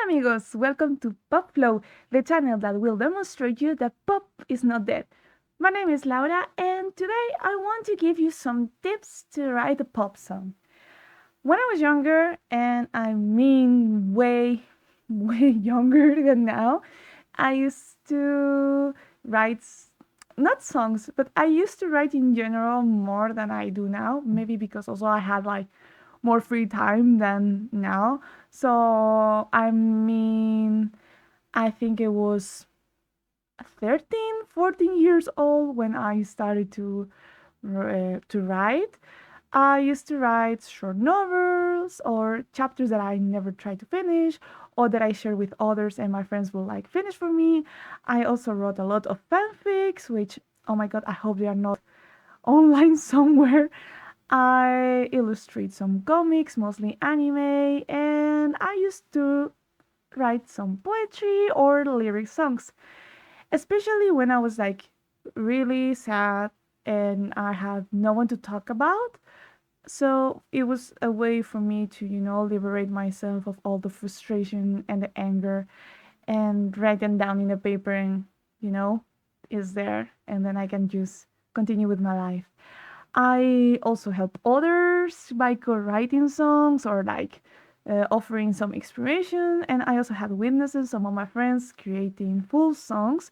amigos, welcome to Pop Flow, the channel that will demonstrate you that pop is not dead. My name is Laura and today I want to give you some tips to write a pop song. When I was younger, and I mean way younger than now, I used to write not songs, but I used to write in general more than I do now. Maybe because also I had like more free time than now. So I think it was 13, 14 years old when I started to write. I used to write short novels or chapters that I never tried to finish or that I share with others and my friends will like finish for me. I also wrote a lot of fanfics, which, oh my god, I hope they are not online somewhere. I illustrate some comics, mostly anime, and I used to write some poetry or lyric songs, especially when I was like really sad and I had no one to talk about. So it was a way for me to, liberate myself of all the frustration and the anger and write them down in a paper and, you know, is there. And then I can just continue with my life. I also help others by co-writing songs or like offering some inspiration. And I also had witnesses, some of my friends creating full songs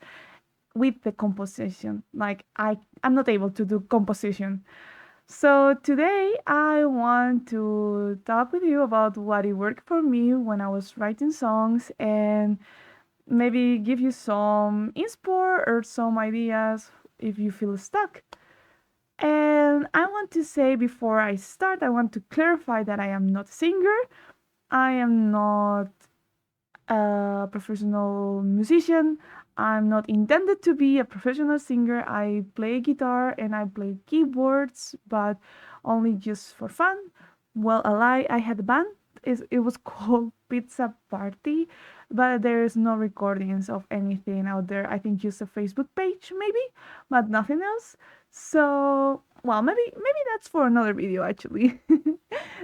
with the composition. Like I'm not able to do composition. So today I want to talk with you about what it worked for me when I was writing songs and maybe give you some inspo or some ideas if you feel stuck. And I want to say before I start, I want to clarify that I am not a singer. I am not a professional musician. I'm not intended to be a professional singer. I play guitar and I play keyboards, but only just for fun. Well, a lie, I had a band. It was called Pizza Party, but there's no recordings of anything out there. I think just a Facebook page, maybe, but nothing else. So, well, maybe that's for another video actually.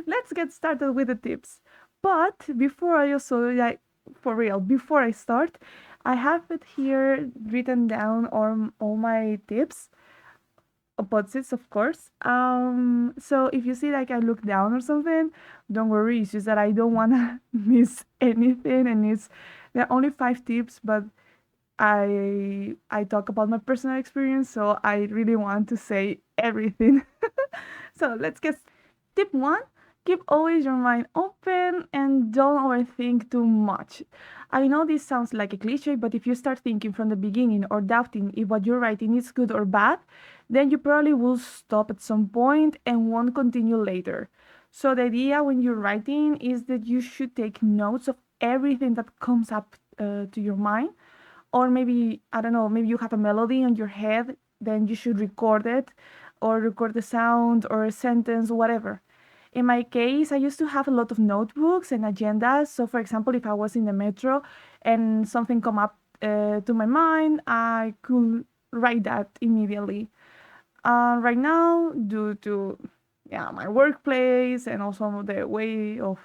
Let's get started with the tips. But before I also like for real, before I start, I have it here written down all my tips, opposites, of course. So if you see like I look down or something, don't worry. It's just that I don't wanna miss anything, and there are only 5 tips, but I talk about my personal experience, so I really want to say everything. So let's get tip one. Keep always your mind open and don't overthink too much. I know this sounds like a cliche, but if you start thinking from the beginning or doubting if what you're writing is good or bad, then you probably will stop at some point and won't continue later. So the idea when you're writing is that you should take notes of everything that comes up to your mind. Or maybe, I don't know, maybe you have a melody on your head, then you should record it or record the sound or a sentence, whatever. In my case, I used to have a lot of notebooks and agendas. So, for example, if I was in the metro and something come up to my mind, I could write that immediately. Right now, due to my workplace and also the way of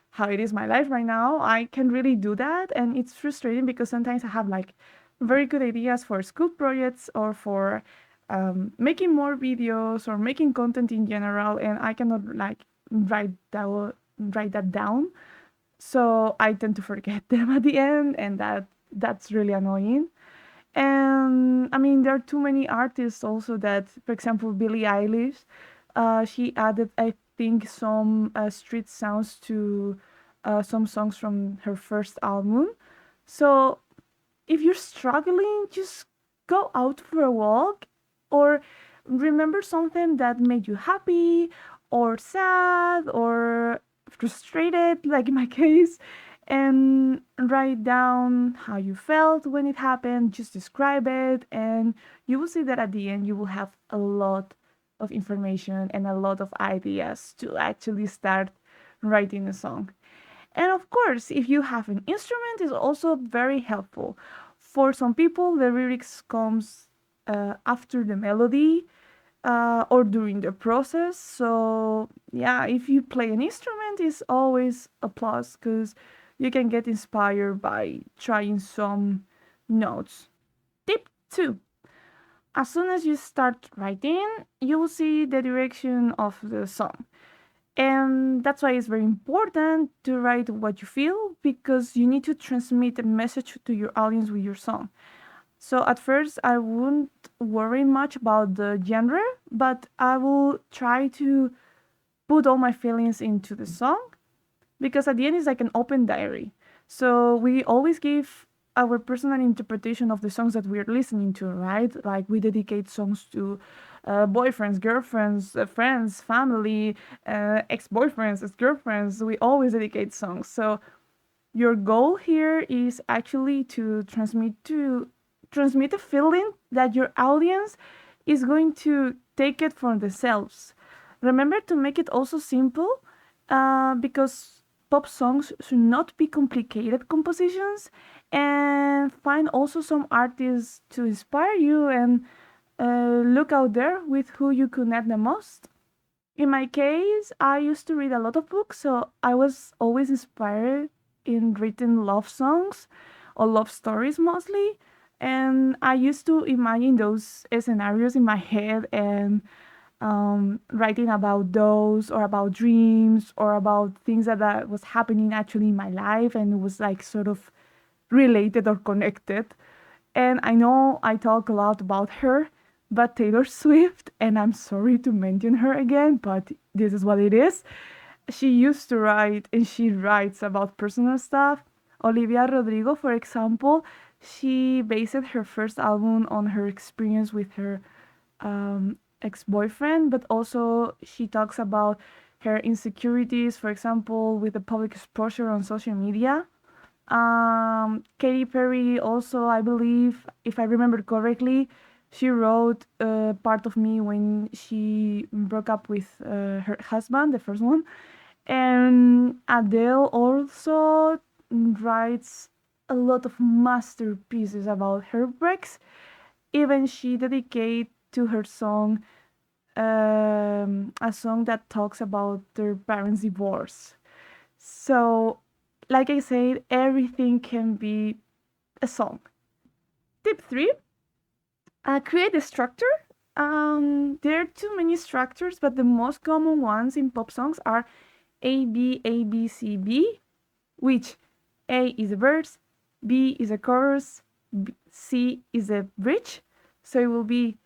how it is my life right now, I can really do that, and it's frustrating because sometimes I have like very good ideas for school projects or for making more videos or making content in general, and I cannot like write that down. So I tend to forget them at the end, and that's really annoying. And I mean, there are too many artists also that, for example, Billie Eilish, she added, I think, some street sounds to some songs from her first album. So if you're struggling, just go out for a walk or remember something that made you happy or sad or frustrated, like in my case, and write down how you felt when it happened. Just describe it, and you will see that at the end, you will have a lot of information and a lot of ideas to actually start writing a song. And of course, if you have an instrument, is also very helpful. For some people, the lyrics comes after the melody or during the process. So yeah, if you play an instrument, it's always a plus because you can get inspired by trying some notes. Tip 2. As soon as you start writing, you will see the direction of the song. And that's why it's very important to write what you feel, because you need to transmit a message to your audience with your song. So at first, I wouldn't worry much about the genre, but I will try to put all my feelings into the song, because at the end it's like an open diary. So we always give our personal interpretation of the songs that we're listening to, right? Like we dedicate songs to boyfriends, girlfriends, friends, family, ex-boyfriends, ex-girlfriends. We always dedicate songs. So your goal here is actually to transmit a feeling that your audience is going to take it for themselves. Remember to make it also simple, because pop songs should not be complicated compositions, and find also some artists to inspire you, and look out there with who you connect the most. In my case, I used to read a lot of books, so I was always inspired in written love songs or love stories mostly. And I used to imagine those scenarios in my head, and writing about those, or about dreams, or about things that was happening actually in my life, and it was like sort of related or connected. And I know I talk a lot about her, but Taylor Swift, and I'm sorry to mention her again, but this is what it is. She used to write, and she writes about personal stuff. Olivia Rodrigo, for example, she based her first album on her experience with her ex-boyfriend, but also she talks about her insecurities, for example, with the public exposure on social media. Katy Perry also, I believe, if I remember correctly, she wrote Part of Me when she broke up with her husband, the first one. And Adele also writes a lot of masterpieces about her breaks. Even she dedicated to her song a song that talks about their parents' divorce. So, like I said, everything can be a song. Tip 3, create a structure. There are too many structures, but the most common ones in pop songs are A, B, A, B, C, B, which A is a verse, B is a chorus, C is a bridge. So it will be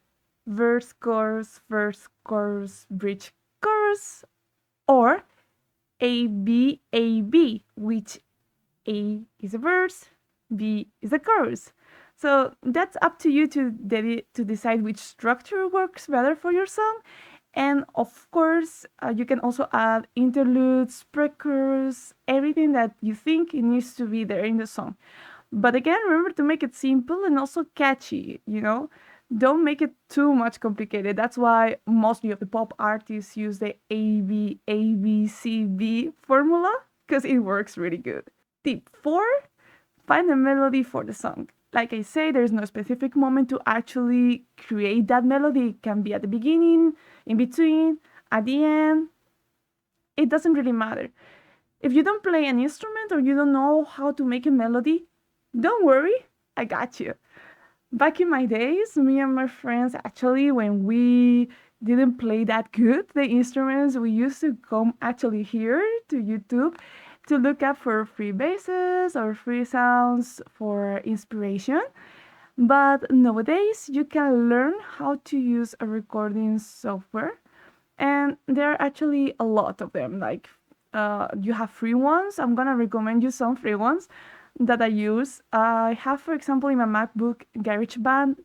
verse, chorus, bridge, chorus, or A, B, which A is a verse, B is a chorus. So that's up to you to decide which structure works better for your song. And of course, you can also add interludes, pre-chorus, everything that you think it needs to be there in the song. But again, remember to make it simple and also catchy, you know? Don't make it too much complicated. That's why mostly of the pop artists use the ABCB formula, because it works really good. Tip 4, find a melody for the song. Like I say, there's no specific moment to actually create that melody. It can be at the beginning, in between, at the end. It doesn't really matter. If you don't play an instrument, or you don't know how to make a melody, don't worry, I got you. Back in my days, me and my friends, actually, when we didn't play that good, the instruments, we used to come actually here to YouTube to look up for free basses or free sounds for inspiration. But nowadays, you can learn how to use a recording software, and there are actually a lot of them. Like, you have free ones. I'm gonna recommend you some free ones that I use. I have, for example, in my MacBook, GarageBand.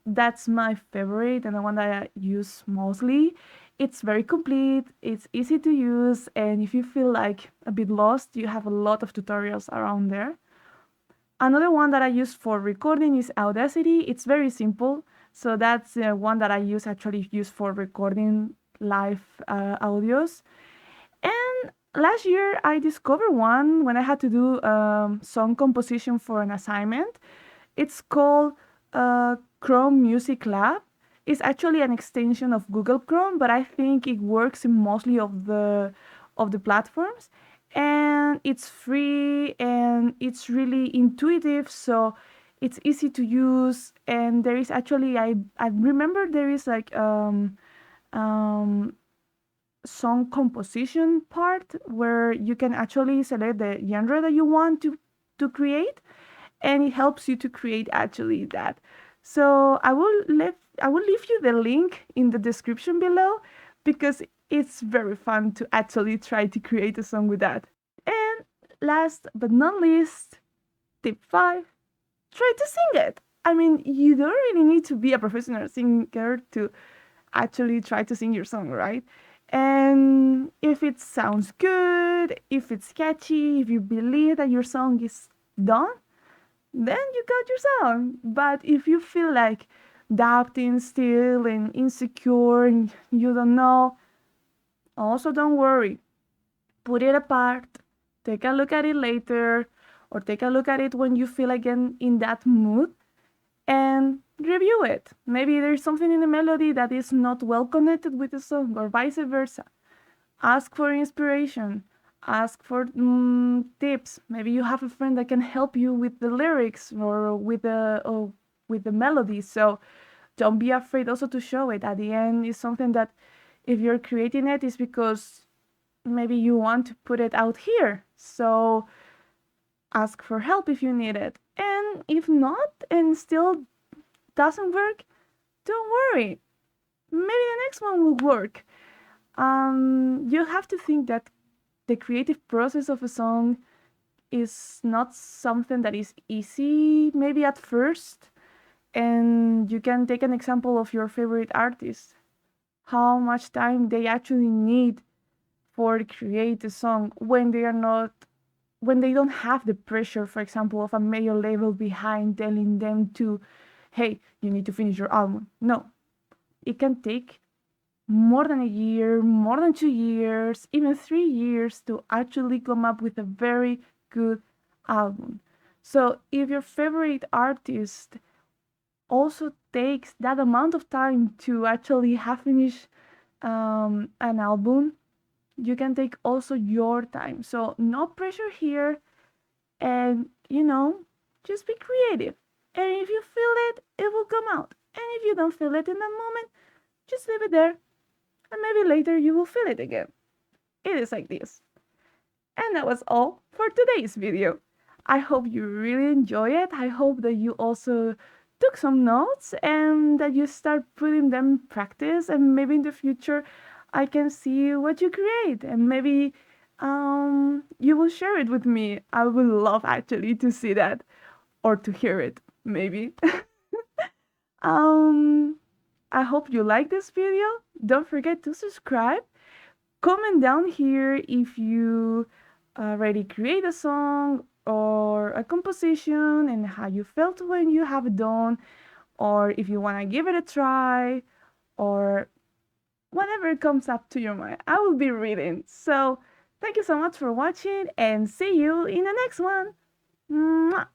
That's my favorite and the one that I use mostly. It's very complete, it's easy to use, and if you feel like a bit lost, you have a lot of tutorials around there. Another one that I use for recording is Audacity. It's very simple. So that's the one that I actually use for recording live audios. And last year I discovered one when I had to do song composition for an assignment. It's called Chrome Music Lab. It's actually an extension of Google Chrome, but I think it works in mostly of the platforms. and it's free and it's really intuitive, so it's easy to use. And there is actually, I remember there is like um song composition part where you can actually select the genre that you want to create, and it helps you to create actually that. So I will leave you the link in the description below, because it's very fun to actually try to create a song with that. And last but not least, tip 5, try to sing it. I mean, you don't really need to be a professional singer to actually try to sing your song, right? And if it sounds good, if it's catchy, if you believe that your song is done, then you got your song. But if you feel like doubting still and insecure and you don't know, also don't worry. Put it apart, take a look at it later, or take a look at it when you feel again in that mood, and review it. Maybe there's something in the melody that is not well connected with the song, or vice versa. Ask for inspiration, ask for tips. Maybe you have a friend that can help you with the lyrics or with the melody. So don't be afraid also to show it. At the end, is something that if you're creating it is because maybe you want to put it out here. So ask for help if you need it. And if not, and still doesn't work, don't worry. Maybe the next one will work. You have to think that the creative process of a song is not something that is easy, maybe at first. And you can take an example of your favorite artist, how much time they actually need for create a song when they are not, when they don't have the pressure, for example, of a major label behind telling them to, hey, you need to finish your album. No, it can take more than a year, more than 2 years, even 3 years to actually come up with a very good album. So if your favorite artist also takes that amount of time to actually have finished an album, you can take also your time. So no pressure here, and just be creative. And if you feel it, it will come out. And if you don't feel it in that moment, just leave it there, and maybe later you will feel it again. It is like this. And that was all for today's video. I hope you really enjoy it. I hope that you also took some notes and that you start putting them in practice, and maybe in the future I can see what you create, and maybe you will share it with me. I would love actually to see that, or to hear it maybe. um I hope you like this video. Don't forget to subscribe. Comment down here if you already create a song or a composition and how you felt when you have it done, or if you want to give it a try, or whatever comes up to your mind. I will be reading. So thank you so much for watching, and see you in the next one. Mwah!